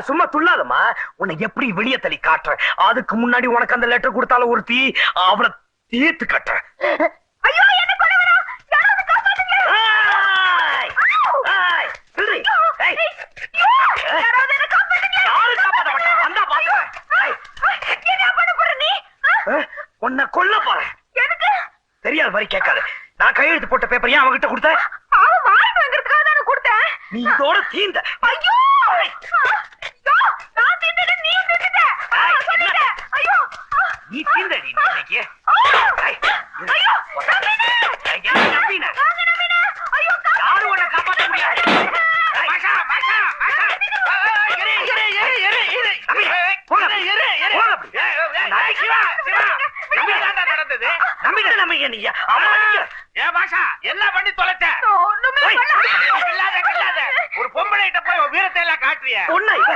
சும்மா துள்ளாதம்மா. உன்னை எப்படி வெளிய தள்ளி காட்டுறேன். அதுக்கு முன்னாடி உனக்கு அந்த லெட்டர் கொடுத்தாலும் ஒருத்தி, அவளை தீர்த்து கட்டுறேன். ஐயோ என்ன கொலை வரும், யாராவது காப்பாத்துங்க. யாராவது என்ன காப்பாத்துங்க. யாரு காப்பாத்த மாட்டான், வந்தா பாத்துறேன். என்ன பண்ண போற நீ? உன்னை கொல்ல போறேன். எதுக்கு? தெரியாத மாதிரி கேட்காது. நான் கையெழுத்து போட்ட பேப்பர் ஏன் அவகிட்ட கொடுத்த? அவன் வாய் வாங்குறதுக்காக தானே கொடுத்தேன். நீ இதோட தீந்த. ஐயோ நான் தீண்டல, நீ தீண்டல. சொல்லிட்டேன். ஐயோ நீ தீந்தடி இன்னைக்கு. ஐயோ நம்பினே. ஐயோ யாரு உன்னை காப்பாத்த முடியாது. மாஷா மாஷா மாஷா. என்ன பண்ணி தொலைச்ச? ஒண்ணுமே பண்ணல. ஒரு பொம்பளை போய் வீரத்தை எல்லாம் காட்டுறிய.